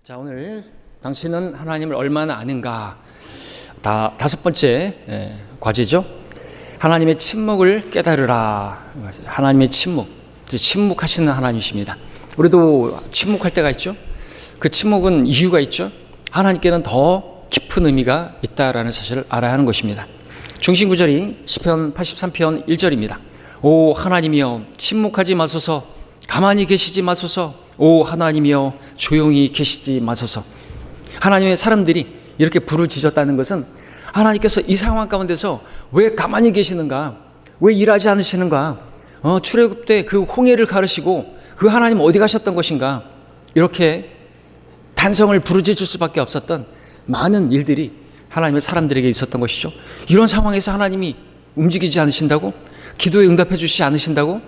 자, 오늘 당신은 하나님을 얼마나 아는가? 다섯 번째 과제죠. 하나님의 침묵을 깨달으라. 하나님의 침묵, 침묵하시는 하나님이십니다. 우리도 침묵할 때가 있죠. 그 침묵은 이유가 있죠. 하나님께는 더 깊은 의미가 있다라는 사실을 알아야 하는 것입니다. 중심 구절이 시편 83편 1절입니다. 오 하나님이여 침묵하지 마소서, 가만히 계시지 마소서. 오 하나님이여 조용히 계시지 마소서. 하나님의 사람들이 이렇게 부르짖었다는 것은 하나님께서 이 상황 가운데서 왜 가만히 계시는가, 왜 일하지 않으시는가, 출애굽 때 그 홍해를 가르시고 그 하나님 어디 가셨던 것인가, 이렇게 단성을 부르짖을 수밖에 없었던 많은 일들이 하나님의 사람들에게 있었던 것이죠. 이런 상황에서 하나님이 움직이지 않으신다고, 기도에 응답해 주시지 않으신다고,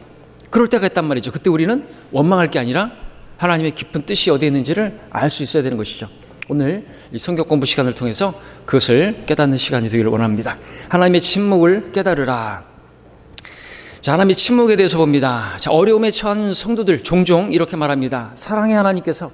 그럴 때가 있단 말이죠. 그때 우리는 원망할 게 아니라 하나님의 깊은 뜻이 어디에 있는지를 알 수 있어야 되는 것이죠. 오늘 이 성경 공부 시간을 통해서 그것을 깨닫는 시간이 되기를 원합니다. 하나님의 침묵을 깨달으라. 자, 하나님의 침묵에 대해서 봅니다. 자, 어려움에 처한 성도들 종종 이렇게 말합니다. 사랑의 하나님께서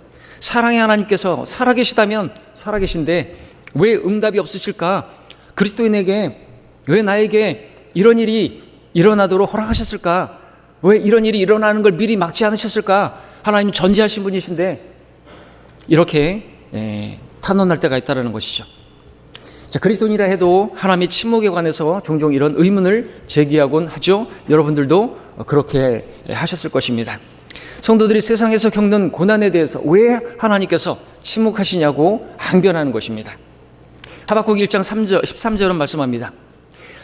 살아계시다면 살아계신데 왜 응답이 없으실까? 그리스도인에게 왜 나에게 이런 일이 일어나도록 허락하셨을까? 왜 이런 일이 일어나는 걸 미리 막지 않으셨을까? 하나님 전지하신 분이신데 이렇게 탄원할 때가 있다는 것이죠. 자, 그리스도인이라 해도 하나님의 침묵에 관해서 종종 이런 의문을 제기하곤 하죠. 여러분들도 그렇게 하셨을 것입니다. 성도들이 세상에서 겪는 고난에 대해서 왜 하나님께서 침묵하시냐고 항변하는 것입니다. 하박국 1장 13절은 말씀합니다.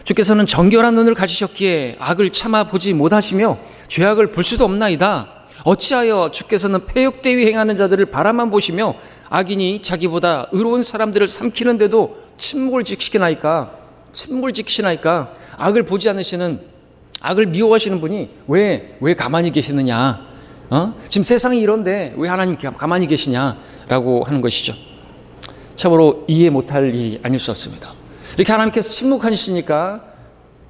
주께서는 정결한 눈을 가지셨기에 악을 참아 보지 못하시며 죄악을 볼 수도 없나이다. 어찌하여 주께서는 패역되이 행하는 자들을 바라만 보시며 악인이 자기보다 의로운 사람들을 삼키는데도 침묵을 지키시나이까? 악을 보지 않으시는, 악을 미워하시는 분이 왜 가만히 계시느냐? 지금 세상이 이런데 왜 하나님 가만히 계시냐라고 하는 것이죠. 참으로 이해 못할 일이 아닐 수 없습니다. 이렇게 하나님께서 침묵하시니까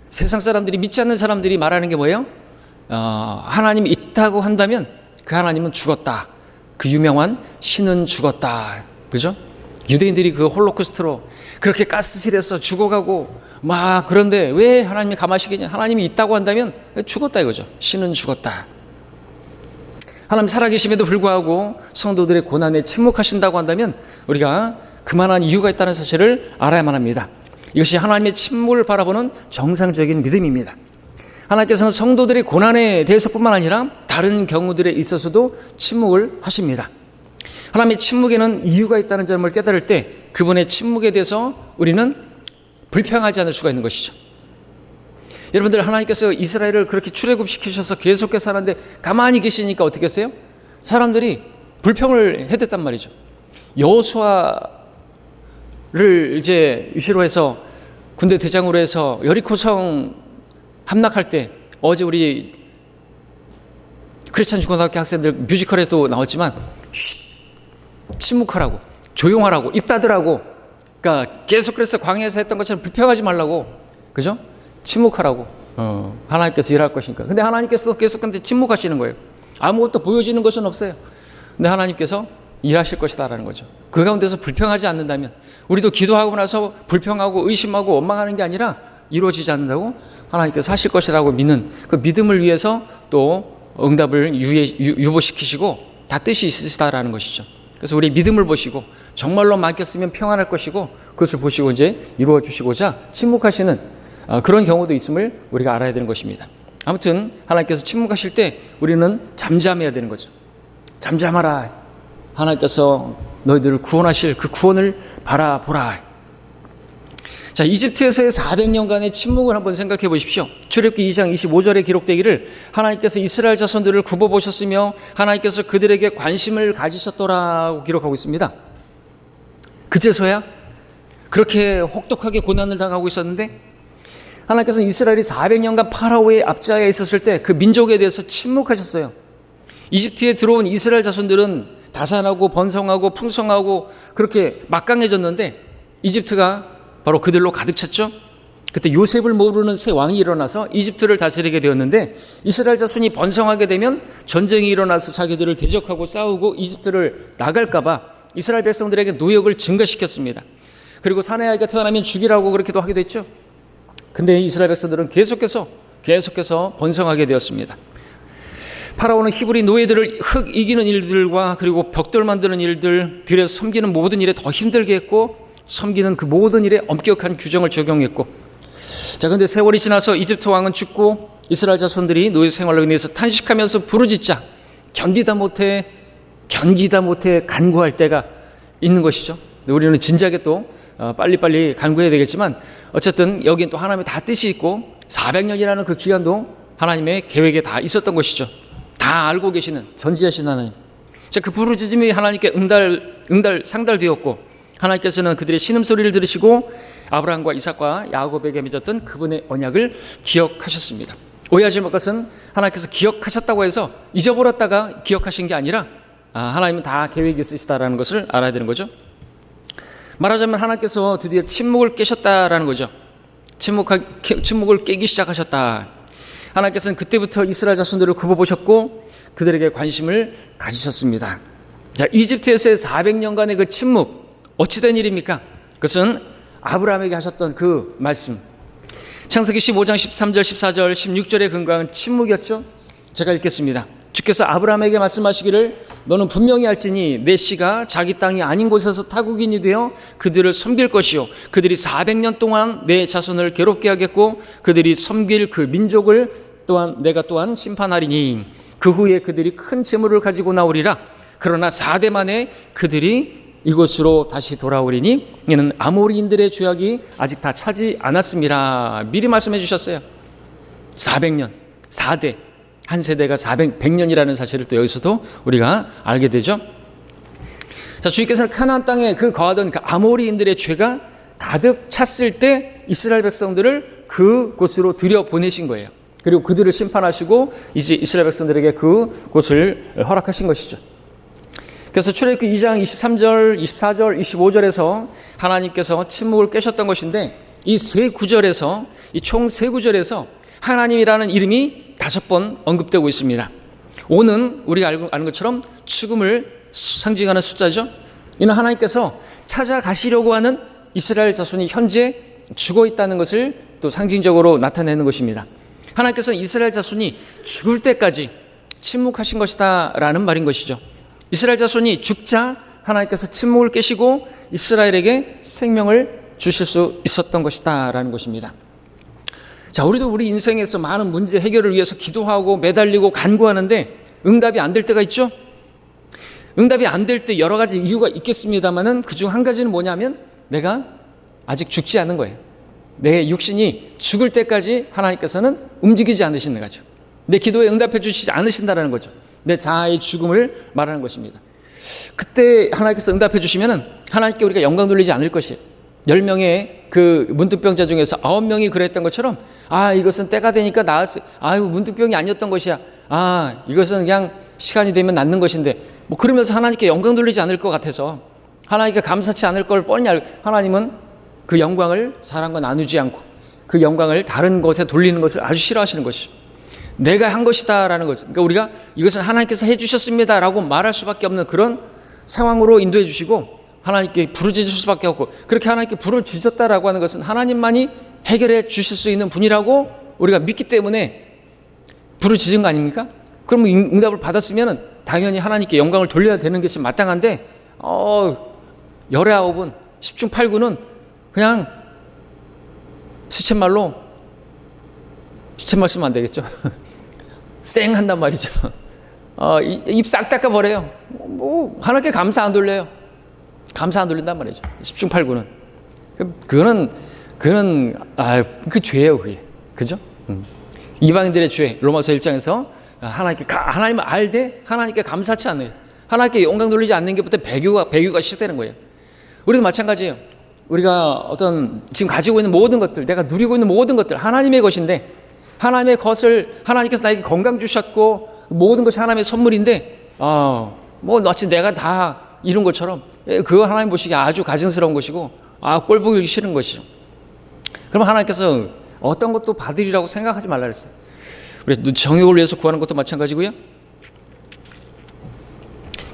세상 사람들이, 믿지 않는 사람들이 말하는 게 뭐예요? 하나님이 있다고 한다면 그 하나님은 죽었다. 그 유명한 신은 죽었다. 그죠? 유대인들이 그 홀로코스트로 그렇게 가스실에서 죽어가고 막, 그런데 왜 하나님이 가만히시겠냐? 하나님이 있다고 한다면 죽었다 이거죠. 신은 죽었다. 하나님 살아계심에도 불구하고 성도들의 고난에 침묵하신다고 한다면 우리가 그만한 이유가 있다는 사실을 알아야만 합니다. 이것이 하나님의 침묵을 바라보는 정상적인 믿음입니다. 하나님께서는 성도들의 고난에 대해서뿐만 아니라 다른 경우들에 있어서도 침묵을 하십니다. 하나님의 침묵에는 이유가 있다는 점을 깨달을 때 그분의 침묵에 대해서 우리는 불평하지 않을 수가 있는 것이죠. 여러분들, 하나님께서 이스라엘을 그렇게 출애굽시키셔서 계속해서 하는데 가만히 계시니까 어떻게 했어요? 사람들이 불평을 해댔단 말이죠. 여호수아를 이제 위시로 해서 군대 대장으로 해서 여리코성 함락할 때, 어제 우리 크리스찬 중고등학교 학생들 뮤지컬에도 나왔지만 침묵하라고, 조용하라고, 입 닫으라고, 그러니까 계속 그래서 광야에서 했던 것처럼 불평하지 말라고, 그죠? 침묵하라고. 하나님께서 일할 것이니까. 근데 하나님께서도 계속 근데 침묵하시는 거예요. 아무것도 보여지는 것은 없어요. 근데 하나님께서 일하실 것이다라는 거죠. 그 가운데서 불평하지 않는다면, 우리도 기도하고 나서 불평하고 의심하고 원망하는 게 아니라 이루어지지 않는다고 하나님께서 하실 것이라고 믿는 그 믿음을 위해서 또 응답을 유보시키시고 다 뜻이 있으시다라는 것이죠. 그래서 우리 믿음을 보시고 정말로 맡겼으면 평안할 것이고 그것을 보시고 이제 이루어 주시고자 침묵하시는 그런 경우도 있음을 우리가 알아야 되는 것입니다. 아무튼 하나님께서 침묵하실 때 우리는 잠잠해야 되는 거죠. 잠잠하라. 하나님께서 너희들을 구원하실 그 구원을 바라보라. 자, 이집트에서의 400년간의 침묵을 한번 생각해 보십시오. 출애굽기 2장 25절에 기록되기를 하나님께서 이스라엘 자손들을 굽어보셨으며 하나님께서 그들에게 관심을 가지셨더라고 기록하고 있습니다. 그제서야 그렇게 혹독하게 고난을 당하고 있었는데 하나님께서 이스라엘이 400년간 파라오의 압제하에 있었을 때 그 민족에 대해서 침묵하셨어요. 이집트에 들어온 이스라엘 자손들은 다산하고 번성하고 풍성하고 그렇게 막강해졌는데 이집트가 바로 그들로 가득 찼죠. 그때 요셉을 모르는 새 왕이 일어나서 이집트를 다스리게 되었는데 이스라엘 자손이 번성하게 되면 전쟁이 일어나서 자기들을 대적하고 싸우고 이집트를 나갈까 봐 이스라엘 백성들에게 노역을 증가시켰습니다. 그리고 사내 아이가 태어나면 죽이라고 그렇게도 하기도 했죠. 근데 이스라엘 백성들은 계속해서 번성하게 되었습니다. 파라오는 히브리 노예들을 흙 이기는 일들과 그리고 벽돌 만드는 일들, 들에서 섬기는 모든 일에 더 힘들게 했고, 섬기는 그 모든 일에 엄격한 규정을 적용했고, 자, 근데 세월이 지나서 이집트 왕은 죽고 이스라엘 자손들이 노예 생활로 인해서 탄식하면서 부르짖자 견디다 못해 간구할 때가 있는 것이죠. 우리는 진작에 또 빨리빨리 간구해야 되겠지만, 어쨌든 여기는 또 하나님의 다 뜻이 있고 400년이라는 그 기간도 하나님의 계획에 다 있었던 것이죠. 다 알고 계시는 전지하신 하나님. 자, 그 부르짖음이 하나님께 상달되었고, 하나님께서는 그들의 신음소리를 들으시고 아브라함과 이삭과 야곱에게 맺었던 그분의 언약을 기억하셨습니다. 오해하지 말 것은 하나님께서 기억하셨다고 해서 잊어버렸다가 기억하신 게 아니라 하나님은 다 계획이 있으시다라는 것을 알아야 되는 거죠. 말하자면 하나님께서 드디어 침묵을 깨셨다라는 거죠. 침묵을 깨기 시작하셨다. 하나님께서는 그때부터 이스라엘 자손들을 굽어보셨고 그들에게 관심을 가지셨습니다. 자, 이집트에서의 400년간의 그 침묵, 어찌된 일입니까? 그것은 아브라함에게 하셨던 그 말씀, 창세기 15장 13절 14절 16절에 근거한 침묵이었죠. 제가 읽겠습니다. 주께서 아브라함에게 말씀하시기를 너는 분명히 알지니 내 씨가 자기 땅이 아닌 곳에서 타국인이 되어 그들을 섬길 것이요 그들이 400년 동안 내 자손을 괴롭게 하겠고 그들이 섬길 그 민족을 또한 내가 또한 심판하리니 그 후에 그들이 큰 재물을 가지고 나오리라. 그러나 4대 만에 그들이 이곳으로 다시 돌아오리니 이는 아모리인들의 죄악이 아직 다 차지 않았습니다. 미리 말씀해 주셨어요. 400년 4대 한 세대가 100년이라는 사실을 또 여기서도 우리가 알게 되죠. 자, 주님께서는 가나안 땅에 그 거하던 그 아모리인들의 죄가 가득 찼을 때 이스라엘 백성들을 그곳으로 들여보내신 거예요. 그리고 그들을 심판하시고 이제 이스라엘 백성들에게 그곳을 허락하신 것이죠. 그래서 출애굽기 2장 23절, 24절, 25절에서 하나님께서 침묵을 깨셨던 것인데 이 세 구절에서 이 총 세 구절에서 하나님이라는 이름이 5번 언급되고 있습니다. 5는 우리가 아는 것처럼 죽음을 상징하는 숫자죠. 이는 하나님께서 찾아가시려고 하는 이스라엘 자손이 현재 죽어 있다는 것을 또 상징적으로 나타내는 것입니다. 하나님께서는 이스라엘 자손이 죽을 때까지 침묵하신 것이다 라는 말인 것이죠. 이스라엘 자손이 죽자 하나님께서 침묵을 깨시고 이스라엘에게 생명을 주실 수 있었던 것이다 라는 것입니다. 자, 우리도 우리 인생에서 많은 문제 해결을 위해서 기도하고 매달리고 간구하는데 응답이 안 될 때가 있죠. 응답이 안 될 때 여러 가지 이유가 있겠습니다만은 그중 한 가지는 뭐냐면 내가 아직 죽지 않은 거예요. 내 육신이 죽을 때까지 하나님께서는 움직이지 않으시는 거죠. 내 기도에 응답해 주시지 않으신다는 거죠. 내 자아의 죽음을 말하는 것입니다. 그때 하나님께서 응답해 주시면은 하나님께 우리가 영광 돌리지 않을 것이에요. 10명의 그 문둥병자 중에서 9명이 그랬던 것처럼 이것은 때가 되니까 나았어요. 문둥병이 아니었던 것이야. 이것은 그냥 시간이 되면 낫는 것인데 뭐 그러면서 하나님께 영광 돌리지 않을 것 같아서 하나님께 감사치 않을 걸 뻔히 알고 하나님은 그 영광을 사람과 나누지 않고 그 영광을 다른 것에 돌리는 것을 아주 싫어하시는 것이죠. 내가 한 것이다라는 것. 그러니까 우리가 이것은 하나님께서 해주셨습니다라고 말할 수밖에 없는 그런 상황으로 인도해 주시고 하나님께 부르짖을 수밖에 없고 그렇게 하나님께 부르짖었다라고 하는 것은 하나님만이 해결해 주실 수 있는 분이라고 우리가 믿기 때문에 부르짖은 거 아닙니까? 그러면 응답을 받았으면 당연히 하나님께 영광을 돌려야 되는 것이 마땅한데 열의 아홉은 10중 8구는 그냥 시쳇말로 시쳇말 쓰면 안 되겠죠. 쌩 한단 말이죠. 입 싹 닦아버려요. 하나님께 감사 안 돌려요. 감사 안 돌린단 말이죠. 10중 8구는. 그거는 그 죄예요, 그게. 그죠? 이방인들의 죄. 로마서 1장에서 하나님을 알되 하나님께 감사치 않아요. 하나님께 영광 돌리지 않는 게부터 배교가 시작되는 거예요. 우리도 마찬가지예요. 우리가 지금 가지고 있는 모든 것들, 내가 누리고 있는 모든 것들 하나님의 것인데 하나님의 것을 하나님께서 나에게 건강 주셨고 모든 것이 하나님의 선물인데 마치 내가 다 이룬 것처럼 그거 하나님 보시기에 아주 가증스러운 것이고 꼴 보기 싫은 것이죠. 그럼 하나님께서 어떤 것도 받으리라고 생각하지 말라 그랬어요. 우리 정욕을 위해서 구하는 것도 마찬가지고요.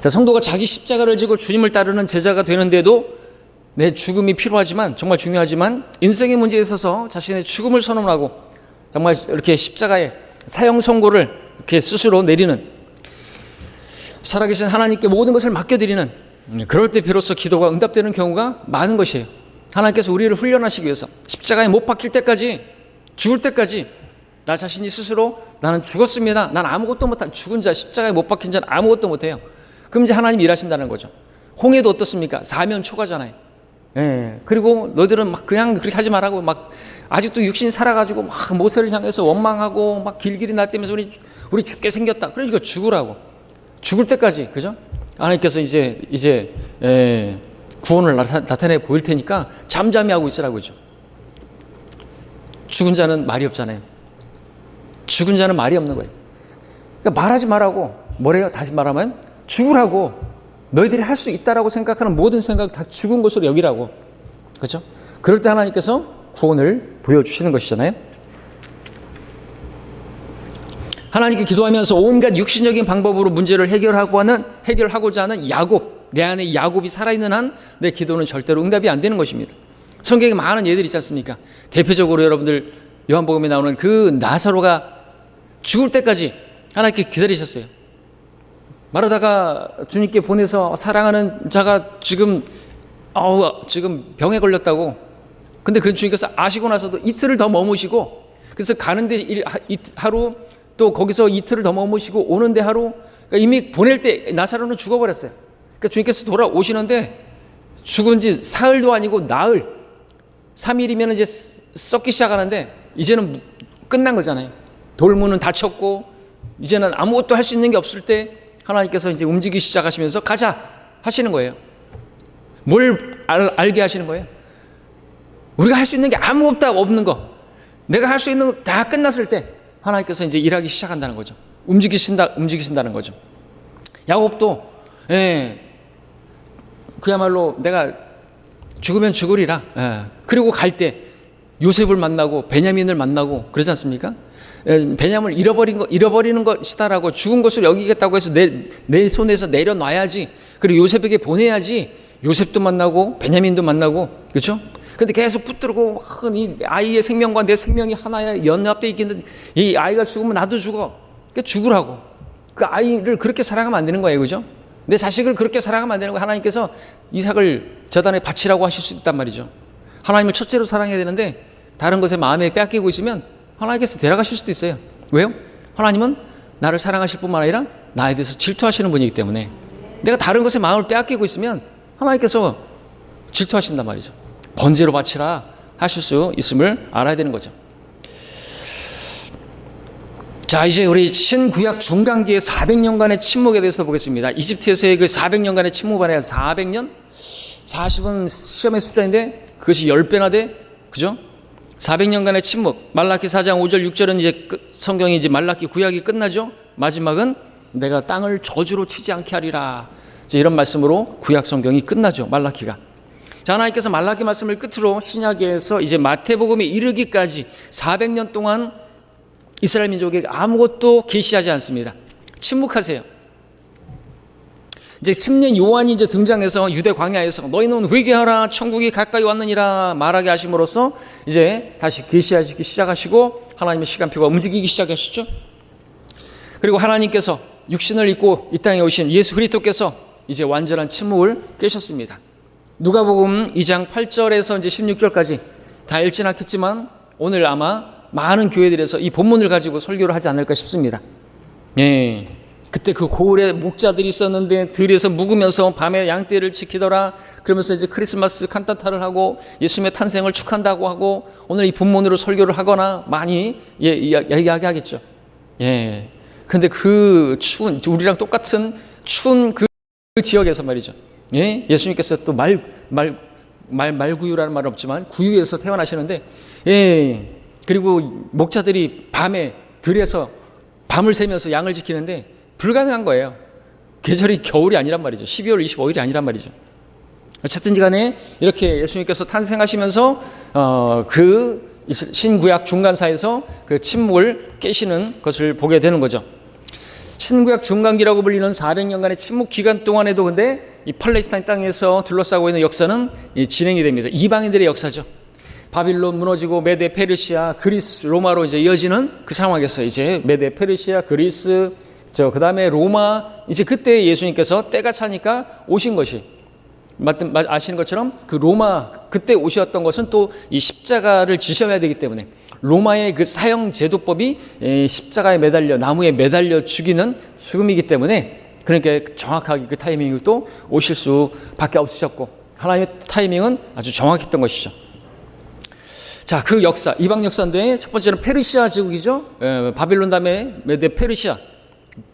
자, 성도가 자기 십자가를 지고 주님을 따르는 제자가 되는데도 내 죽음이 필요하지만, 정말 중요하지만, 인생의 문제에 있어서 자신의 죽음을 선언하고 정말 이렇게 십자가의 사형 선고를 이렇게 스스로 내리는, 살아계신 하나님께 모든 것을 맡겨드리는, 그럴 때 비로소 기도가 응답되는 경우가 많은 것이에요. 하나님께서 우리를 훈련하시기 위해서 십자가에 못 박힐 때까지, 죽을 때까지 나 자신이 스스로 나는 죽었습니다, 난 아무것도 못한 죽은 자, 십자가에 못 박힌 자는 아무것도 못해요. 그럼 이제 하나님이 일하신다는 거죠. 홍해도 어떻습니까? 사면 초가잖아요. 예. 그리고 너희들은 막 그냥 그렇게 하지 말라고, 막 아직도 육신 살아가지고 막 모세를 향해서 원망하고 막 길길이 날뛰면서 우리 죽게 생겼다. 그러니까 죽으라고. 죽을 때까지, 그죠? 하나님께서 이제 구원을 나타내 보일 테니까 잠잠히 하고 있으라고, 그죠? 죽은 자는 말이 없잖아요. 죽은 자는 말이 없는 거예요. 그러니까 말하지 말라고. 뭐래요? 다시 말하면 죽으라고. 너희들이 할 수 있다라고 생각하는 모든 생각 다 죽은 것으로 여기라고. 그렇죠? 그럴 때 하나님께서 구원을 보여주시는 것이잖아요. 하나님께 기도하면서 온갖 육신적인 방법으로 문제를 해결하고자 하는 야곱, 내 안에 야곱이 살아있는 한 내 기도는 절대로 응답이 안 되는 것입니다. 성경에 많은 예들이 있지 않습니까? 대표적으로 여러분들 요한복음에 나오는 그 나사로가 죽을 때까지 하나님께 기다리셨어요. 마르다가 주님께 보내서 사랑하는 자가 지금 병에 걸렸다고. 근데 그 주님께서 아시고 나서도 이틀을 더 머무시고, 그래서 가는데 하루, 또 거기서 이틀을 더 머무시고 오는데 하루, 그러니까 이미 보낼 때 나사로는 죽어버렸어요. 그러니까 주님께서 돌아오시는데 죽은 지 사흘도 아니고 나흘, 3일이면 이제 썩기 시작하는데 이제는 끝난 거잖아요. 돌문은 닫혔고 이제는 아무것도 할 수 있는 게 없을 때 하나님께서 이제 움직이기 시작하시면서 가자 하시는 거예요. 뭘 알게 하시는 거예요? 우리가 할 수 있는 게 아무것도 없는 거, 내가 할 수 있는 거 다 끝났을 때 하나님께서 이제 일하기 시작한다는 거죠. 움직이신다는 거죠. 야곱도 그야말로 내가 죽으면 죽으리라. 그리고 갈 때 요셉을 만나고 베냐민을 만나고 그러지 않습니까? 베냐민을 잃어버리는 것이다라고, 죽은 것을 여기겠다고 해서 내 손에서 내려놔야지, 그리고 요셉에게 보내야지. 요셉도 만나고 베냐민도 만나고, 그렇죠? 근데 계속 붙들고 이 아이의 생명과 내 생명이 하나에 연합되어 있겠는데 이 아이가 죽으면 나도 죽어. 그러니까 죽으라고. 그 아이를 그렇게 사랑하면 안 되는 거예요, 그죠? 내 자식을 그렇게 사랑하면 안 되는 거예요. 하나님께서 이삭을 제단에 바치라고 하실 수 있단 말이죠. 하나님을 첫째로 사랑해야 되는데 다른 것에 마음에 빼앗기고 있으면 하나님께서 데려가실 수도 있어요. 왜요? 하나님은 나를 사랑하실 뿐만 아니라 나에 대해서 질투하시는 분이기 때문에, 내가 다른 것에 마음을 빼앗기고 있으면 하나님께서 질투하신단 말이죠. 번제로 바치라 하실 수 있음을 알아야 되는 거죠. 자, 이제 우리 신구약 중간기의 400년간의 침묵에 대해서 보겠습니다. 이집트에서의 그 400년간의 침묵 안에 400년? 40은 시험의 숫자인데 그것이 10배나 돼. 그죠? 400년간의 침묵. 말라기 4장 5절 6절은 이제 성경이 이제 말라기 구약이 끝나죠. 마지막은 내가 땅을 저주로 치지 않게 하리라. 이제 이런 말씀으로 구약 성경이 끝나죠. 말라기가. 자, 하나님께서 말라기 말씀을 끝으로 신약에서 이제 마태복음에 이르기까지 400년 동안 이스라엘 민족에게 아무것도 계시하지 않습니다. 침묵하세요. 이제 10년 요한이 이제 등장해서 유대 광야에서 너희는 회개하라 천국이 가까이 왔느니라 말하게 하심으로써 이제 다시 계시하시기 시작하시고 하나님의 시간표가 움직이기 시작하시죠. 그리고 하나님께서 육신을 입고 이 땅에 오신 예수 그리스도께서 이제 완전한 침묵을 깨셨습니다. 누가복음 2장 8절에서 이제 16절까지 다 읽지는 않겠지만 오늘 아마 많은 교회들에서 이 본문을 가지고 설교를 하지 않을까 싶습니다. 그때 그 고을에 목자들이 있었는데 들에서 묵으면서 밤에 양떼를 지키더라. 그러면서 이제 크리스마스 칸타타를 하고 예수님의 탄생을 축한다고 하고 오늘 이 본문으로 설교를 하거나 많이 이야기하겠죠. 근데 그 추운, 우리랑 똑같은 추운 그 지역에서 말이죠. 예수님께서 또 말구유라는 말은 없지만 구유에서 태어나시는데, 그리고 목자들이 밤에 들에서 밤을 새면서 양을 지키는데 불가능한 거예요. 계절이 겨울이 아니란 말이죠. 12월 25일이 아니란 말이죠. 어쨌든지 간에 이렇게 예수님께서 탄생하시면서 그 신구약 중간사에서 그 침묵을 깨시는 것을 보게 되는 거죠. 신구약 중간기라고 불리는 400년간의 침묵 기간 동안에도 근데 이 팔레스타인 땅에서 둘러싸고 있는 역사는 진행이 됩니다. 이방인들의 역사죠. 바빌론 무너지고 메데 페르시아, 그리스, 로마로 이제 이어지는 그 상황에서 이제 메데 페르시아, 그리스, 그 다음에 로마, 이제 그때 예수님께서 때가 차니까 오신 것이 아시는 것처럼 그 로마 그때 오셨던 것은 또 이 십자가를 지셔야 되기 때문에 로마의 그 사형 제도법이 십자가에 매달려 나무에 매달려 죽이는 죽음이기 때문에 그러니까 정확하게 그 타이밍을 또 오실 수밖에 없으셨고 하나님의 타이밍은 아주 정확했던 것이죠. 자, 그 역사 이방 역사인데 첫 번째는 페르시아 제국이죠. 바빌론 다음에 메데 페르시아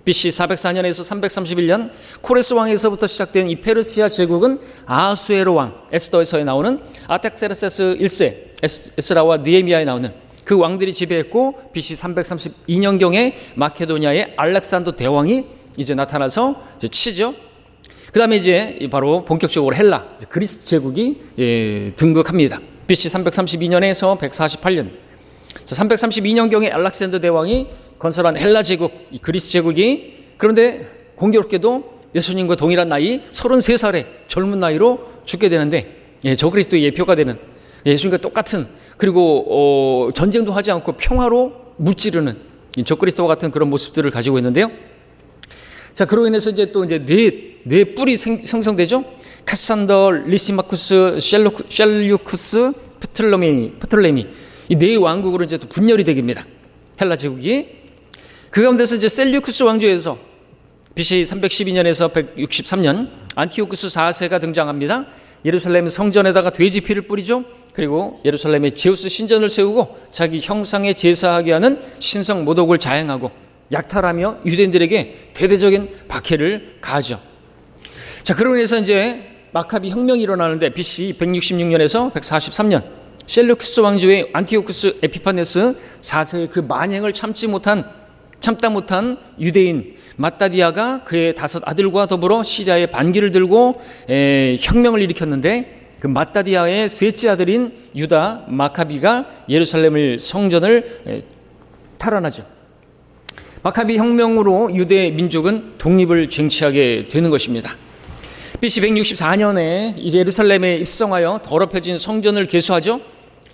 BC 404년에서 331년 코레스 왕에서부터 시작된 이 페르시아 제국은 아수에로 왕 에스더에서에 나오는 아탁세르세스 1세 에스라와 느헤미야에 나오는 그 왕들이 지배했고 BC 332년경에 마케도니아의 알렉산더 대왕이 이제 나타나서 이제 치죠. 그 다음에 이제 바로 본격적으로 헬라 그리스 제국이 등극합니다. BC 332년에서 148년. 자, 332년경에 알렉산더 대왕이 건설한 헬라 제국, 이 그리스 제국이 그런데 공교롭게도 예수님과 동일한 나이 33살의 젊은 나이로 죽게 되는데 저 그리스도의 예표가 되는 예수님과 똑같은 그리고 전쟁도 하지 않고 평화로 무찌르는 저 그리스도와 같은 그런 모습들을 가지고 있는데요. 자, 그로 인해서 이제 또 이제 네 뿔이 형성되죠. 카산더, 리시마쿠스, 셀류쿠스, 프톨레미 이 네 왕국으로 이제 또 분열이 됩니다. 헬라 제국이 그 가운데서 이제 셀류쿠스 왕조에서 BC 312년에서 163년 안티오쿠스 4세가 등장합니다. 예루살렘 성전에다가 돼지 피를 뿌리죠. 그리고 예루살렘에 제우스 신전을 세우고 자기 형상에 제사하게 하는 신성 모독을 자행하고 약탈하며 유대인들에게 대대적인 박해를 가하죠. 자, 그러고 인해서 이제 마카비 혁명이 일어나는데 BC 166년에서 143년 셀류쿠스 왕조의 안티오쿠스 에피파네스 4세의 그 만행을 참다 못한 유대인 마따디아가 그의 5 아들과 더불어 시리아의 반기를 들고 혁명을 일으켰는데 그 마따디아의 셋째 아들인 유다 마카비가 예루살렘을 성전을 탈환하죠. 마카비 혁명으로 유대 민족은 독립을 쟁취하게 되는 것입니다. BC 164년에 이제 예루살렘에 입성하여 더럽혀진 성전을 개수하죠.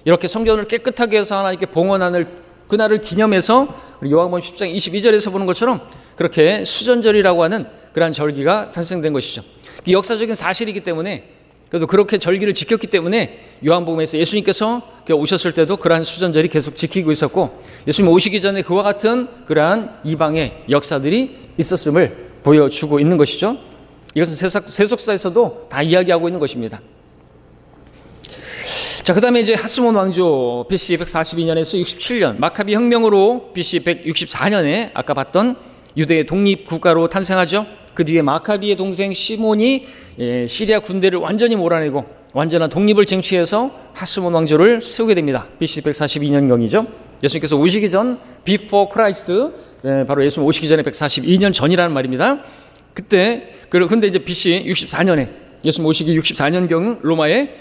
이렇게 성전을 깨끗하게 해서 하나님께 봉헌하는 그날을 기념해서 요한복음 10장 22절에서 보는 것처럼 그렇게 수전절이라고 하는 그러한 절기가 탄생된 것이죠. 역사적인 사실이기 때문에 그래도 그렇게 절기를 지켰기 때문에 요한복음에서 예수님께서 오셨을 때도 그러한 수전절이 계속 지키고 있었고 예수님 오시기 전에 그와 같은 그러한 이방의 역사들이 있었음을 보여주고 있는 것이죠. 이것은 세속사에서도 다 이야기하고 있는 것입니다. 자, 그 다음에 이제 하스몬 왕조 BC 142년에서 67년 마카비 혁명으로 BC 164년에 아까 봤던 유대의 독립국가로 탄생하죠. 그 뒤에 마카비의 동생 시몬이 시리아 군대를 완전히 몰아내고 완전한 독립을 쟁취해서 하스몬 왕조를 세우게 됩니다. BC 142년경이죠. 예수님께서 오시기 전 Before Christ, 바로 예수님 오시기 전에 142년 전이라는 말입니다. 그때 근데 이제 BC 64년에 예수님 오시기 64년경 로마의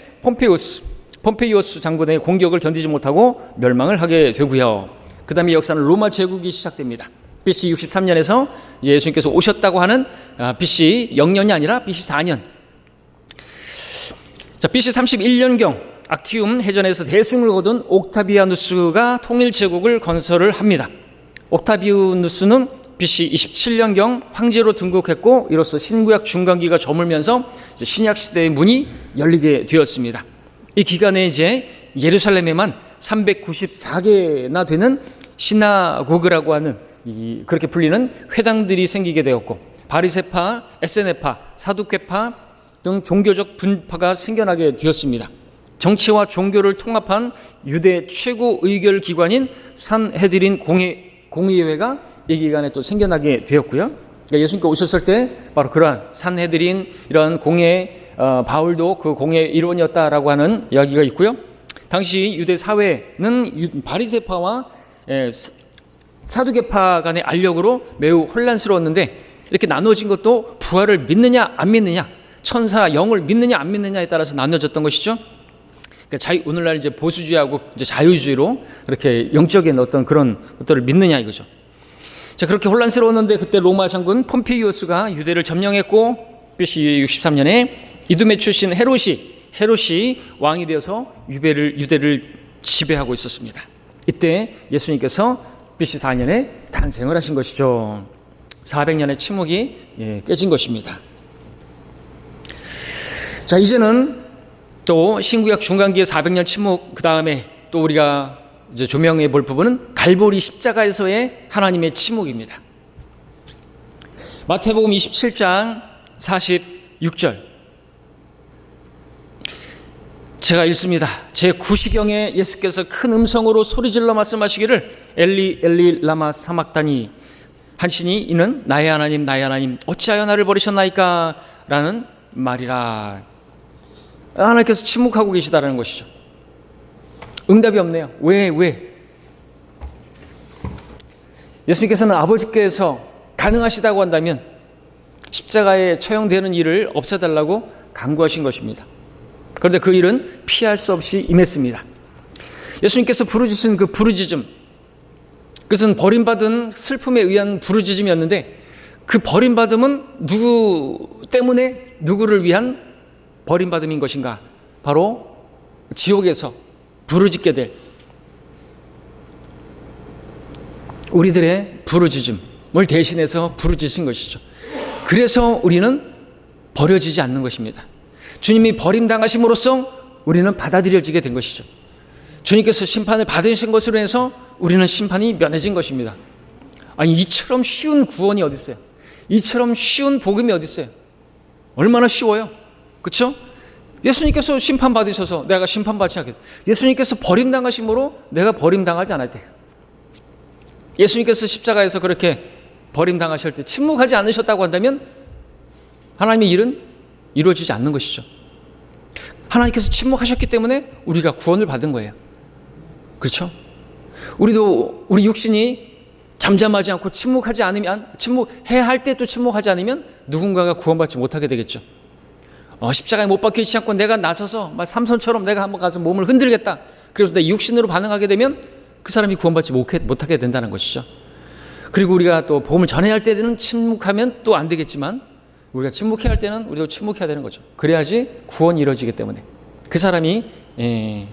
폼페이오스 장군의 공격을 견디지 못하고 멸망을 하게 되고요. 그 다음에 역사는 로마 제국이 시작됩니다. BC 63년에서 예수님께서 오셨다고 하는 BC 0년이 아니라 BC 4년. 자, BC 31년경 악티움 해전에서 대승을 거둔 옥타비아누스가 통일 제국을 건설을 합니다. 옥타비아누스는 BC 27년경 황제로 등극했고 이로써 신구약 중간기가 저물면서 신약 시대의 문이 열리게 되었습니다. 이 기간에 이제 예루살렘에만 394개나 되는 시나고그라고 하는 그렇게 불리는 회당들이 생기게 되었고 바리새파, 에세네파, 사두개파 등 종교적 분파가 생겨나게 되었습니다. 정치와 종교를 통합한 유대 최고 의결 기관인 산헤드린 공의회가 이 기간에 또 생겨나게 되었고요. 예수님께 오셨을 때 바로 그러한 산헤드린 이런 공회 바울도 그 공회의 일원이었다라고 하는 이야기가 있고요. 당시 유대 사회는 바리새파와 사두개파 간의 알력으로 매우 혼란스러웠는데 이렇게 나눠진 것도 부활을 믿느냐 안 믿느냐, 천사 영을 믿느냐 안 믿느냐에 따라서 나눠졌던 것이죠. 그러니까 오늘날 이제 보수주의하고 이제 자유주의로 이렇게 영적인 어떤 그런 것들을 믿느냐 이거죠. 자, 그렇게 혼란스러웠는데 그때 로마 장군 폼페이우스가 유대를 점령했고 BC 63년에 이두메 출신 헤롯이 왕이 되어서 유대를 지배하고 있었습니다. 이때 예수님께서 BC 4년에 탄생을 하신 것이죠. 400년의 침묵이 깨진 것입니다. 자, 이제는 또 신구약 중간기의 400년 침묵, 그 다음에 또 우리가 이제 조명해 볼 부분은 갈보리 십자가에서의 하나님의 침묵입니다. 마태복음 27장 46절 제가 읽습니다. 제 구시경에 예수께서 큰 음성으로 소리질러 말씀하시기를 엘리 엘리 라마 사막다니, 한신이 이는 나의 하나님 나의 하나님 어찌하여 나를 버리셨나이까 라는 말이라. 하나님께서 침묵하고 계시다라는 것이죠. 응답이 없네요. 왜? 예수님께서는 아버지께서 가능하시다고 한다면 십자가에 처형되는 일을 없애달라고 강구하신 것입니다. 그런데 그 일은 피할 수 없이 임했습니다. 예수님께서 부르짖으신 그 부르짖음, 그것은 버림받은 슬픔에 의한 부르짖음이었는데 그 버림받음은 누구 때문에 누구를 위한 버림받음인 것인가? 바로 지옥에서 부르짖게 될 우리들의 부르짖음을 대신해서 부르짖으신 것이죠. 그래서 우리는 버려지지 않는 것입니다. 주님이 버림당하심으로써 우리는 받아들여지게 된 것이죠. 주님께서 심판을 받으신 것으로 해서 우리는 심판이 면해진 것입니다. 아니, 이처럼 쉬운 구원이 어디 있어요? 이처럼 쉬운 복음이 어디 있어요? 얼마나 쉬워요. 그렇죠? 예수님께서 심판받으셔서 내가 심판받지 않겠다. 예수님께서 버림당하심으로 내가 버림당하지 않을 때, 예수님께서 십자가에서 그렇게 버림당하실 때 침묵하지 않으셨다고 한다면 하나님의 일은 이루어지지 않는 것이죠. 하나님께서 침묵하셨기 때문에 우리가 구원을 받은 거예요. 그렇죠? 우리 육신이 잠잠하지 않고 침묵하지 않으면, 침묵해야 할 때 또 침묵하지 않으면 누군가가 구원받지 못하게 되겠죠. 십자가에 못 박히지 않고 내가 나서서 삼손처럼 내가 한번 가서 몸을 흔들겠다, 그래서 내 육신으로 반응하게 되면 그 사람이 구원받지 못하게 된다는 것이죠. 그리고 우리가 또 복음을 전해야 할 때는 침묵하면 또 안 되겠지만 우리가 침묵해야 할 때는 우리도 침묵해야 되는 거죠. 그래야지 구원이 이루어지기 때문에 그 사람이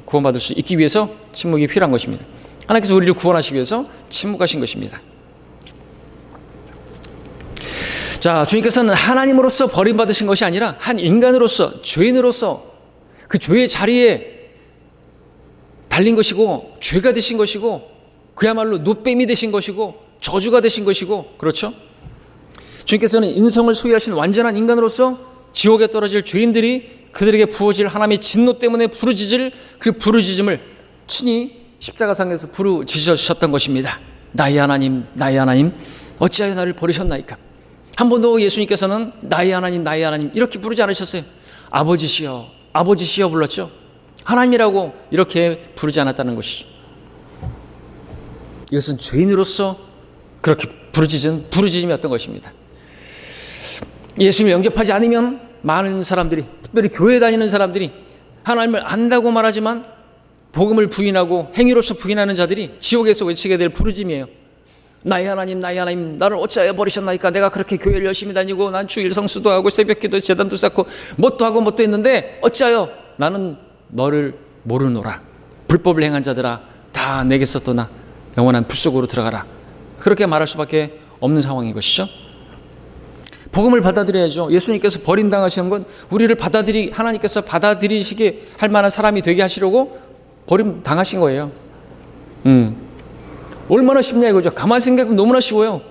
구원받을 수 있기 위해서 침묵이 필요한 것입니다. 하나님께서 우리를 구원하시기 위해서 침묵하신 것입니다. 자, 주님께서는 하나님으로서 버림받으신 것이 아니라 한 인간으로서, 죄인으로서 그 죄의 자리에 달린 것이고, 죄가 되신 것이고, 그야말로 노뱀이 되신 것이고, 저주가 되신 것이고, 그렇죠? 주님께서는 인성을 소유하신 완전한 인간으로서 지옥에 떨어질 죄인들이 그들에게 부어질 하나님의 진노 때문에 부르짖을 그 부르짖음을 친히 십자가상에서 부르짖으셨던 것입니다. 나의 하나님 나의 하나님 어찌하여 나를 버리셨나이까. 한 번도 예수님께서는 나의 하나님 나의 하나님 이렇게 부르지 않으셨어요. 아버지시여 아버지시여 불렀죠. 하나님이라고 이렇게 부르지 않았다는 것이죠. 이것은 죄인으로서 그렇게 부르짖은 부르짖음이었던 것입니다. 예수님을 영접하지 않으면 많은 사람들이, 특별히 교회 다니는 사람들이 하나님을 안다고 말하지만 복음을 부인하고 행위로서 부인하는 자들이 지옥에서 외치게 될 부르짖음이에요. 나의 하나님 나의 하나님 나를 어찌하여 버리셨나이까. 내가 그렇게 교회를 열심히 다니고 난 주일 성수도 하고 새벽기도 재단도 쌓고 뭣도 하고 뭣도 했는데 어찌하여 나는 너를 모르노라. 불법을 행한 자들아 다 내게서 떠나 영원한 불 속으로 들어가라. 그렇게 말할 수밖에 없는 상황인 것이죠. 복음을 받아들여야죠. 예수님께서 버림당하시는 건 우리를 하나님께서 받아들이시게 할 만한 사람이 되게 하시려고 버림당하신 거예요. 얼마나 쉽냐 이거죠. 가만히 생각하면 너무나 쉬워요.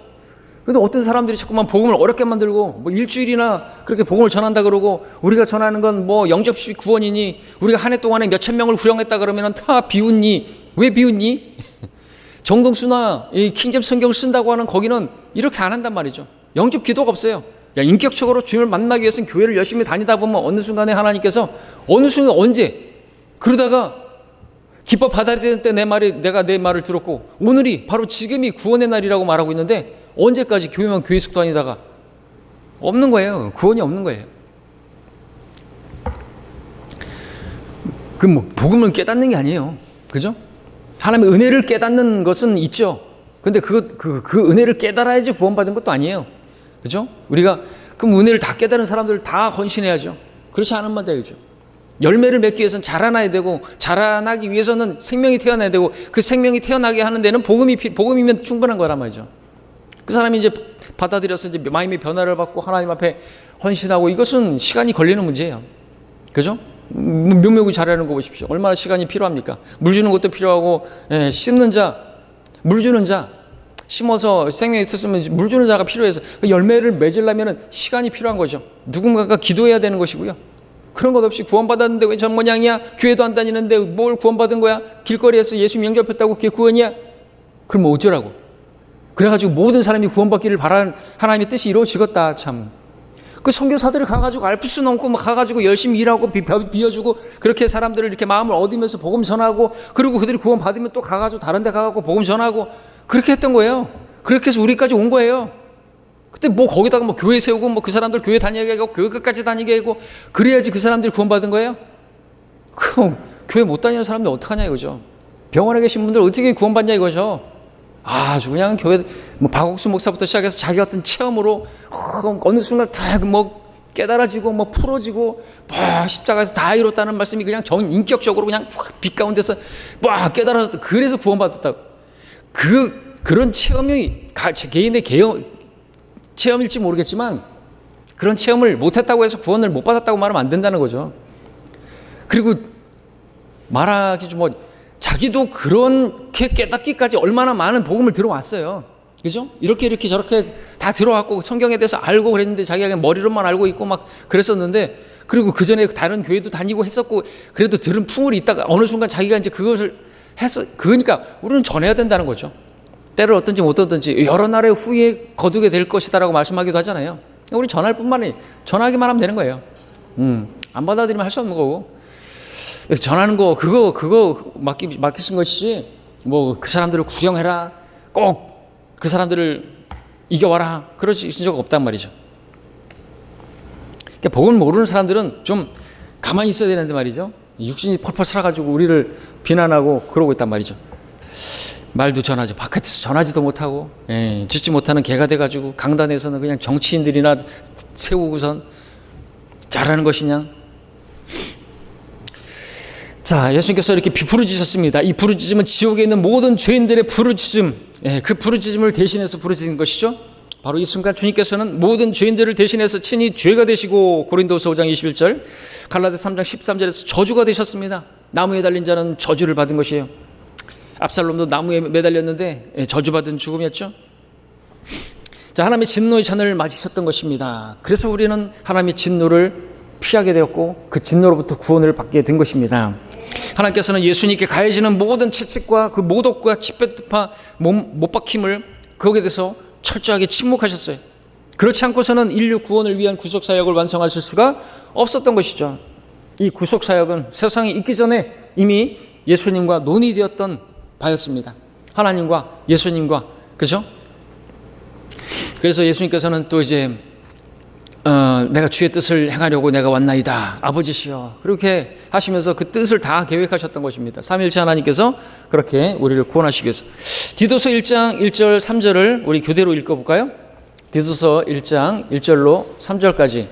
근데 어떤 사람들이 자꾸만 복음을 어렵게 만들고 뭐 일주일이나 그렇게 복음을 전한다 그러고, 우리가 전하는 건 뭐 영접식 구원이니, 우리가 한 해 동안에 몇천 명을 구령했다 그러면 다 비웃니? 왜 비웃니? 정동수나 이 킹잼 성경을 쓴다고 하는 거기는 이렇게 안 한단 말이죠. 영접 기도가 없어요. 인격적으로 주님을 만나기 위해서는 교회를 열심히 다니다 보면 어느 순간에 하나님께서 어느 순간 언제 그러다가 기뻐 받아들일 때 내가 내 말을 들었고 오늘이 바로 지금이 구원의 날이라고 말하고 있는데 언제까지 교회만 교회식 다니다가 없는 거예요. 구원이 없는 거예요. 그 복음을 깨닫는 게 아니에요. 그죠? 하나님의 은혜를 깨닫는 것은 있죠. 근데 그 은혜를 깨달아야지 구원받은 것도 아니에요. 그죠? 우리가 그 은혜를 다 깨달은 사람들 다 헌신해야죠. 그렇지 않으면 되죠. 열매를 맺기 위해서는 자라나야 되고, 자라나기 위해서는 생명이 태어나야 되고, 그 생명이 태어나게 하는 데는 복음이면 충분한 거란 말이죠. 그 사람이 이제 받아들여서 이제 마음의 변화를 받고 하나님 앞에 헌신하고, 이것은 시간이 걸리는 문제예요. 그죠? 묘목을 자라는 거 보십시오. 얼마나 시간이 필요합니까? 물 주는 것도 필요하고, 심는 자, 물 주는 자, 심어서 생명이 있었으면 물 주는 자가 필요해서 그 열매를 맺으려면 시간이 필요한 거죠. 누군가가 기도해야 되는 것이고요. 그런 것 없이 구원받았는데 왜 전모양이야? 교회도 안 다니는데 뭘 구원받은 거야? 길거리에서 예수님 영접했다고 그게 구원이야? 그럼 어쩌라고? 그래가지고 모든 사람이 구원받기를 바라는 하나님의 뜻이 이루어지겠다. 참. 그 선교사들이 가가지고 알프스 넘고 막 가가지고 열심히 일하고 비워주고 그렇게 사람들을 이렇게 마음을 얻으면서 복음 전하고, 그리고 그들이 구원받으면 또 가가지고 다른 데 가가지고 복음 전하고 그렇게 했던 거예요. 그렇게 해서 우리까지 온 거예요. 그때 뭐 거기다가 뭐 교회 세우고 뭐 그 사람들 교회 다니게 하고 교회 끝까지 다니게 하고 그래야지 그 사람들이 구원받은 거예요. 그럼 교회 못 다니는 사람들 어떡하냐 이거죠. 병원에 계신 분들 어떻게 구원받냐 이거죠. 아주 그냥 교회 뭐 박옥수 목사부터 시작해서 자기 어떤 체험으로 어느 순간 다 뭐 깨달아지고 뭐 풀어지고 뭐 십자가에서 다 이뤘다는 말씀이 그냥 인격적으로 그냥 빛 가운데서 막 깨달아졌다. 그래서 구원받았다고. 그런 체험이 개인의 체험일지 모르겠지만 그런 체험을 못했다고 해서 구원을 못 받았다고 말하면 안 된다는 거죠. 그리고 말하기 좀 자기도 그렇게 깨닫기까지 얼마나 많은 복음을 들어왔어요. 그죠? 이렇게 저렇게 다 들어왔고 성경에 대해서 알고 그랬는데 자기가 그냥 머리로만 알고 있고 막 그랬었는데, 그리고 그 전에 다른 교회도 다니고 했었고 그래도 들은 풍울이 있다가 어느 순간 자기가 이제 그것을 해서, 그러니까 우리는 전해야 된다는 거죠. 때를 어떤지 못 어떤지 여러 날의 후에 거두게 될 것이다라고 말씀하기도 하잖아요. 우리 전할 뿐만이 전하기만 하면 되는 거예요. 안 받아들이면 할 수 없는 거고, 전하는 거 그거 맡기신 것이지 뭐 그 사람들을 구경해라, 꼭 그 사람들을 이겨와라, 그러신 적 없단 말이죠. 그러니까 복음을 모르는 사람들은 좀 가만히 있어야 되는데 말이죠. 육신이 펄펄 살아가지고 우리를 비난하고 그러고 있단 말이죠. 말도 전하죠. 바깥에서 전하지도 못하고, 듣지 못하는 개가 돼가지고 강단에서는 그냥 정치인들이나 세우고선 잘하는 것이냐. 자, 예수님께서 이렇게 부르짖으셨습니다. 이 부르짖음은 지옥에 있는 모든 죄인들의 부르짖음, 그 부르짖음을 대신해서 부르짖은 것이죠. 바로 이 순간 주님께서는 모든 죄인들을 대신해서 친히 죄가 되시고, 고린도서 5장 21절, 갈라디아 3장 13절에서 저주가 되셨습니다. 나무에 달린 자는 저주를 받은 것이에요. 압살롬도 나무에 매달렸는데 저주받은 죽음이었죠. 자, 하나님의 진노의 잔을 맞으셨던 것입니다. 그래서 우리는 하나님의 진노를 피하게 되었고 그 진노로부터 구원을 받게 된 것입니다. 하나님께서는 예수님께 가해지는 모든 채찍과 그 모독과 치빼뜨파 못 박힘을 거기에 대해서 철저하게 침묵하셨어요. 그렇지 않고서는 인류 구원을 위한 구속사역을 완성하실 수가 없었던 것이죠. 이 구속사역은 세상에 있기 전에 이미 예수님과 논의되었던 바였습니다. 하나님과 예수님과, 그죠? 그래서 예수님께서는 또 이제 내가 주의 뜻을 행하려고 내가 왔나이다, 아버지시여, 그렇게 하시면서 그 뜻을 다 계획하셨던 것입니다. 삼위일체 하나님께서 그렇게 우리를 구원하시기 위해서. 디도서 1장 1절 3절을 우리 교대로 읽어볼까요? 디도서 1장 1절로 3절까지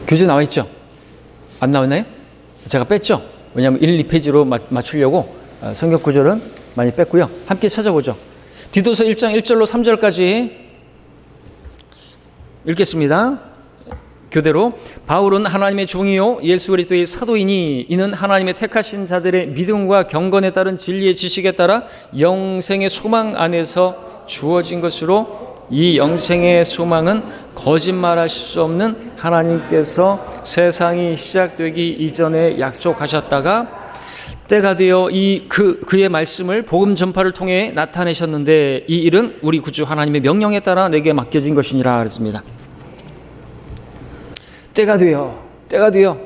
교재 나와 있죠? 안 나왔나요? 제가 뺐죠? 왜냐하면 1, 2페이지로 맞추려고 성경 구절은 많이 뺐고요. 함께 찾아보죠. 디도서 1장 1절로 3절까지 읽겠습니다. 교대로. 바울은 하나님의 종이요 예수 그리스도의 사도이니 이는 하나님의 택하신 자들의 믿음과 경건에 따른 진리의 지식에 따라 영생의 소망 안에서 주어진 것으로, 이 영생의 소망은 거짓말하실 수 없는 하나님께서 세상이 시작되기 이전에 약속하셨다가 때가 되어 그의 말씀을 복음 전파를 통해 나타내셨는데, 이 일은 우리 구주 하나님의 명령에 따라 내게 맡겨진 것이니라 그랬습니다. 때가 되어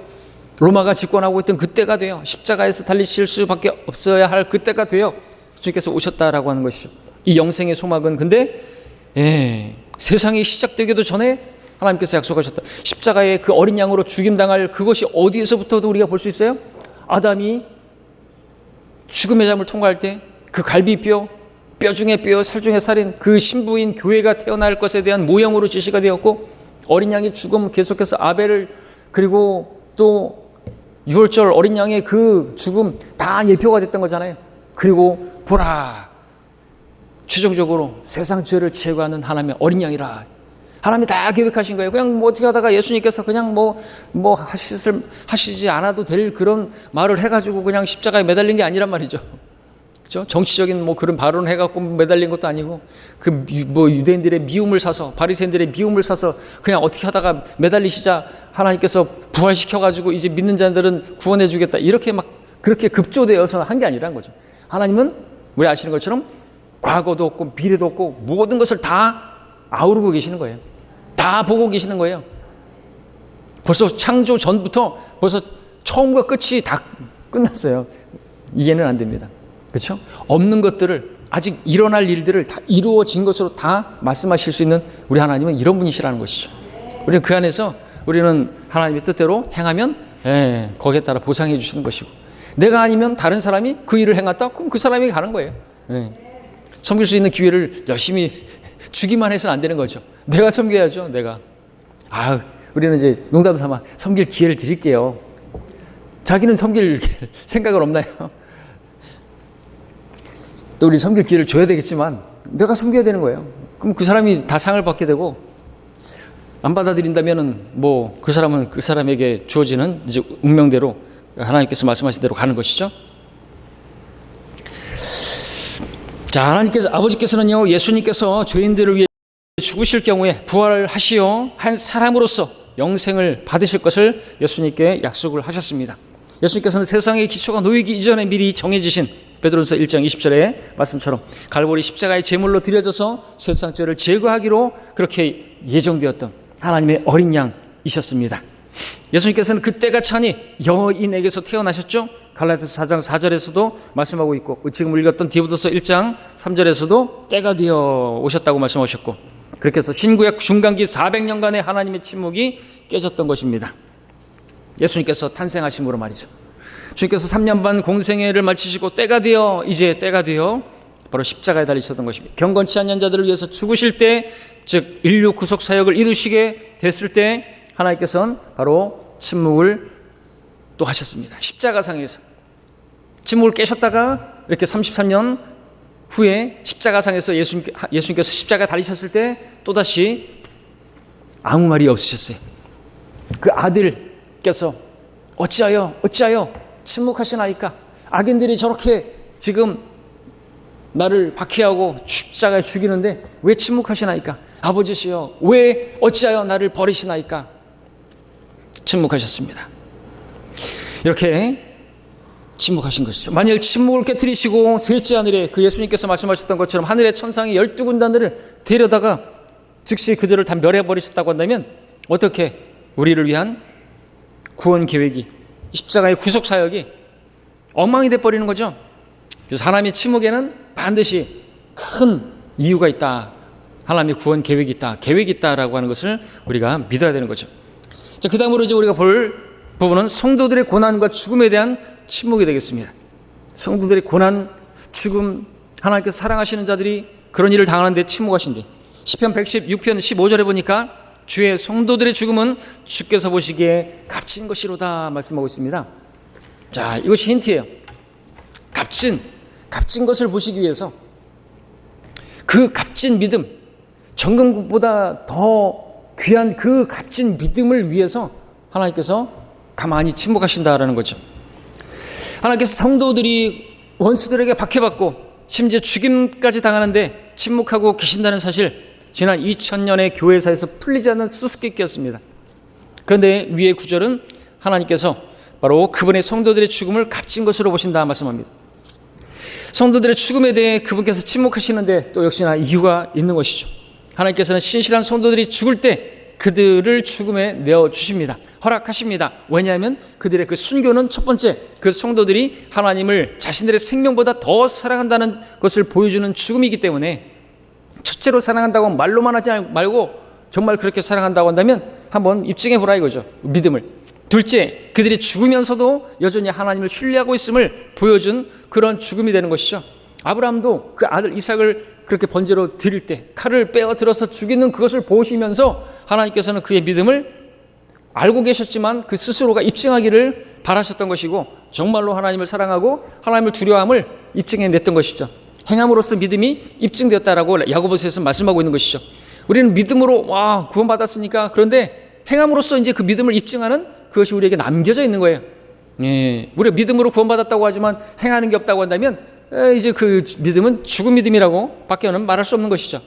로마가 집권하고 있던 그 때가 되어 십자가에서 달리실 수밖에 없어야 할 그 때가 되어 주님께서 오셨다라고 하는 것이죠. 이 영생의 소망은 근데 세상이 시작되기도 전에 하나님께서 약속하셨다. 십자가의 그 어린 양으로 죽임당할 그것이 어디에서부터도 우리가 볼 수 있어요? 아담이 죽음의 잠을 통과할 때 그 갈비뼈, 뼈 중에 뼈, 살 중에 살인 그 신부인 교회가 태어날 것에 대한 모형으로 제시가 되었고, 어린 양의 죽음, 계속해서 아벨을, 그리고 또 6월절 어린 양의 그 죽음 다 예표가 됐던 거잖아요. 그리고 보라, 최종적으로 세상 죄를 제거하는 하나님의 어린 양이라. 하나님이 다 계획하신 거예요. 그냥 뭐 어떻게 하다가 예수님께서 그냥 뭐 하시지 않아도 될 그런 말을 해가지고 그냥 십자가에 매달린 게 아니란 말이죠. 그렇죠? 정치적인 뭐 그런 발언을 해갖고 매달린 것도 아니고, 그 뭐 유대인들의 미움을 사서, 바리새인들의 미움을 사서 그냥 어떻게 하다가 매달리시자 하나님께서 부활시켜가지고 이제 믿는 자들은 구원해주겠다, 이렇게 막 그렇게 급조되어서 한 게 아니란 거죠. 하나님은 우리 아시는 것처럼 과거도 없고 미래도 없고 모든 것을 다 아우르고 계시는 거예요. 다 보고 계시는 거예요. 벌써 창조 전부터 벌써 처음과 끝이 다 끝났어요. 이해는 안 됩니다. 그렇죠? 없는 것들을, 아직 일어날 일들을 다 이루어진 것으로 다 말씀하실 수 있는 우리 하나님은 이런 분이시라는 것이죠. 우리는 그 안에서 우리는 하나님의 뜻대로 행하면 거기에 따라 보상해 주시는 것이고, 내가 아니면 다른 사람이 그 일을 행했다? 그럼 그 사람이 가는 거예요. 섬길 수 있는 기회를 열심히 주기만 해서는 안 되는 거죠. 내가 섬겨야죠. 내가. 우리는 이제 농담 삼아 섬길 기회를 드릴게요. 자기는 섬길 생각은 없나요? 또 우리 섬길 기회를 줘야 되겠지만 내가 섬겨야 되는 거예요. 그럼 그 사람이 다 상을 받게 되고, 안 받아들인다면은 뭐 그 사람은 그 사람에게 주어지는 이제 운명대로 하나님께서 말씀하신 대로 가는 것이죠. 자, 하나님께서, 아버지께서는요, 예수님께서 죄인들을 위해 죽으실 경우에 부활하시어 한 사람으로서 영생을 받으실 것을 예수님께 약속을 하셨습니다. 예수님께서는 세상의 기초가 놓이기 이전에 미리 정해지신 베드로전서 1장 20절의 말씀처럼 갈보리 십자가의 제물로 드려져서 세상 죄를 제거하기로 그렇게 예정되었던 하나님의 어린 양이셨습니다. 예수님께서는 그때가 차니 여인에게서 태어나셨죠. 갈라디아서 4장 4절에서도 말씀하고 있고, 지금 읽었던 디모데서 1장 3절에서도 때가 되어 오셨다고 말씀하셨고, 그렇게 해서 신구약 중간기 400년간의 하나님의 침묵이 깨졌던 것입니다. 예수님께서 탄생하심으로 말이죠. 주님께서 3년 반 공생애를 마치시고 이제 때가 되어 바로 십자가에 달리셨던 것입니다. 경건치 않은 자들을 위해서 죽으실 때, 즉 인류 구속 사역을 이루시게 됐을 때 하나님께서는 바로 침묵을 또 하셨습니다. 십자가상에서 침묵을 깨셨다가 이렇게 33년 후에 십자가상에서 예수님께서 십자가에 달리셨을 때 또다시 아무 말이 없으셨어요. 그 아들께서 어찌하여 침묵하시나이까? 악인들이 저렇게 지금 나를 박해하고 십자가에 죽이는데 왜 침묵하시나이까? 아버지시여, 왜 어찌하여 나를 버리시나이까? 침묵하셨습니다. 이렇게 침묵하신 것이죠. 만일 침묵을 깨뜨리시고 셋째 하늘에, 그 예수님께서 말씀하셨던 것처럼 하늘의 천상의 12군단들을 데려다가 즉시 그들을 다 멸해버리셨다고 한다면 어떻게 우리를 위한 구원 계획이, 십자가의 구속 사역이 엉망이 돼버리는 거죠. 그래서 하나님의 침묵에는 반드시 큰 이유가 있다. 하나님의 구원 계획이 있다라고 하는 것을 우리가 믿어야 되는 거죠. 자, 그 다음으로 이제 우리가 볼 부분은 성도들의 고난과 죽음에 대한 침묵이 되겠습니다. 성도들의 고난, 죽음, 하나님께서 사랑하시는 자들이 그런 일을 당하는데 침묵하신대. 시편 116편 15절에 보니까 주의 성도들의 죽음은 주께서 보시기에 값진 것이로다 말씀하고 있습니다. 자, 이것이 힌트예요. 값진 것을 보시기 위해서, 그 값진 믿음, 정금보다 더 귀한 그 값진 믿음을 위해서 하나님께서 가만히 침묵하신다라는 거죠. 하나님께서 성도들이 원수들에게 박해받고 심지어 죽임까지 당하는데 침묵하고 계신다는 사실, 지난 2000년의 교회사에서 풀리지 않는 수수께끼였습니다. 그런데 위의 구절은 하나님께서 바로 그분의 성도들의 죽음을 값진 것으로 보신다 말씀합니다. 성도들의 죽음에 대해 그분께서 침묵하시는데 또 역시나 이유가 있는 것이죠. 하나님께서는 신실한 성도들이 죽을 때 그들을 죽음에 내어주십니다. 허락하십니다. 왜냐하면 그들의 그 순교는 첫 번째, 그 성도들이 하나님을 자신들의 생명보다 더 사랑한다는 것을 보여주는 죽음이기 때문에, 첫째로 사랑한다고 말로만 하지 말고 정말 그렇게 사랑한다고 한다면 한번 입증해 보라 이거죠. 믿음을. 둘째, 그들이 죽으면서도 여전히 하나님을 신뢰하고 있음을 보여준 그런 죽음이 되는 것이죠. 아브라함도 그 아들 이삭을 그렇게 번제로 드릴 때 칼을 빼어 들어서 죽이는 그것을 보시면서 하나님께서는 그의 믿음을 알고 계셨지만 그 스스로가 입증하기를 바라셨던 것이고, 정말로 하나님을 사랑하고 하나님을 두려워함을 입증해냈던 것이죠. 행함으로써 믿음이 입증되었다라고 야고보서에서 말씀하고 있는 것이죠. 우리는 믿음으로 구원받았으니까, 그런데 행함으로써 이제 그 믿음을 입증하는 그것이 우리에게 남겨져 있는 거예요. 우리가 믿음으로 구원받았다고 하지만 행하는 게 없다고 한다면 이제 그 믿음은 죽은 믿음이라고 밖에는 말할 수 없는 것이죠.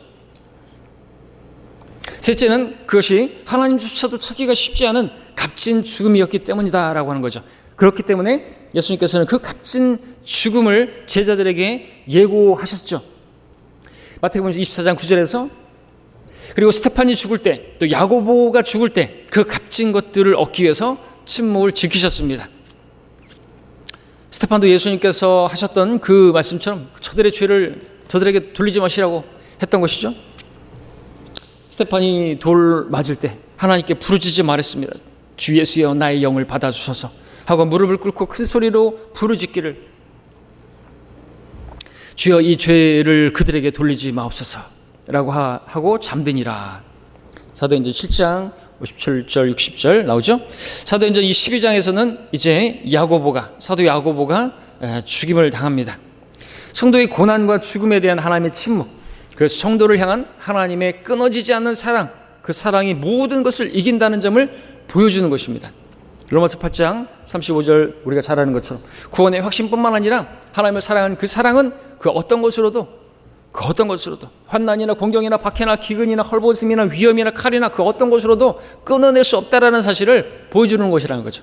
셋째는 그것이 하나님조차도 찾기가 쉽지 않은 값진 죽음이었기 때문이다라고 하는 거죠. 그렇기 때문에 예수님께서는 그 값진 죽음을 제자들에게 예고하셨죠. 마태복음 24장 9절에서 그리고 스테판이 죽을 때, 또 야고보가 죽을 때 그 값진 것들을 얻기 위해서 침묵을 지키셨습니다. 스테판도 예수님께서 하셨던 그 말씀처럼 저들의 죄를 저들에게 돌리지 마시라고 했던 것이죠. 스테판이 돌 맞을 때 하나님께 부르짖지 말했습니다. 주 예수여 나의 영을 받아주소서 하고 무릎을 꿇고 큰 소리로 부르짖기를, 주여 이 죄를 그들에게 돌리지 마옵소서 라고 하고 잠드니라. 사도행전 7장 57절 60절 나오죠. 사도행전 12장에서는 이제 사도 야고보가 죽임을 당합니다. 성도의 고난과 죽음에 대한 하나님의 침묵, 그래서 성도를 향한 하나님의 끊어지지 않는 사랑, 그 사랑이 모든 것을 이긴다는 점을 보여주는 것입니다. 로마서 8장 35절 우리가 잘 아는 것처럼 구원의 확신뿐만 아니라 하나님을 사랑하는 그 사랑은 그 어떤 것으로도 환난이나 공경이나 박해나 기근이나 헐벗음이나 위험이나 칼이나 그 어떤 것으로도 끊어낼 수 없다라는 사실을 보여주는 것이라는 거죠.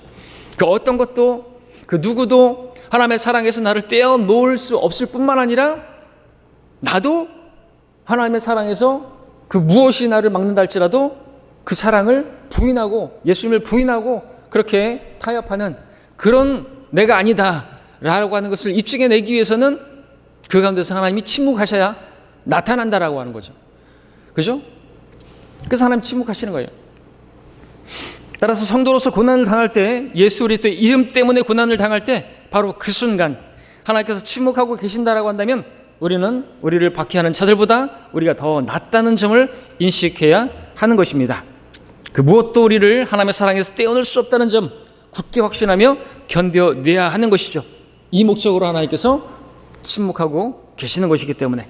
그 어떤 것도 그 누구도 하나님의 사랑에서 나를 떼어놓을 수 없을 뿐만 아니라 나도 하나님의 사랑에서 그 무엇이 나를 막는다 할지라도 그 사랑을 부인하고 예수님을 부인하고 그렇게 타협하는 그런 내가 아니다 라고 하는 것을 입증해내기 위해서는 그 가운데서 하나님이 침묵하셔야 나타난다라고 하는 거죠. 그죠? 그래서 하나님 침묵하시는 거예요. 따라서 성도로서 고난을 당할 때, 예수 그리스도의 이름 때문에 고난을 당할 때 바로 그 순간 하나님께서 침묵하고 계신다라고 한다면 우리는 우리를 박해하는 자들보다 우리가 더 낫다는 점을 인식해야 하는 것입니다. 그 무엇도 우리를 하나님의 사랑에서 떼어낼 수 없다는 점 굳게 확신하며 견뎌내야 하는 것이죠. 이 목적으로 하나님께서 침묵하고 계시는 것이기 때문에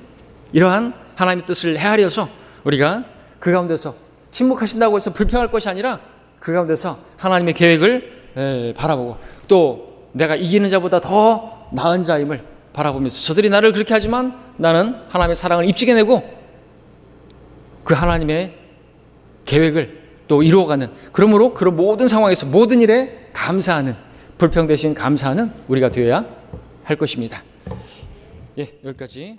이러한 하나님의 뜻을 헤아려서 우리가 그 가운데서 침묵하신다고 해서 불평할 것이 아니라 그 가운데서 하나님의 계획을 바라보고 또 내가 이기는 자보다 더 나은 자임을 바라보면서 저들이 나를 그렇게 하지만 나는 하나님의 사랑을 입증해내고 그 하나님의 계획을 또 이루어가는, 그러므로 그런 모든 상황에서 모든 일에 감사하는, 불평 대신 감사하는 우리가 되어야 할 것입니다. 여기까지.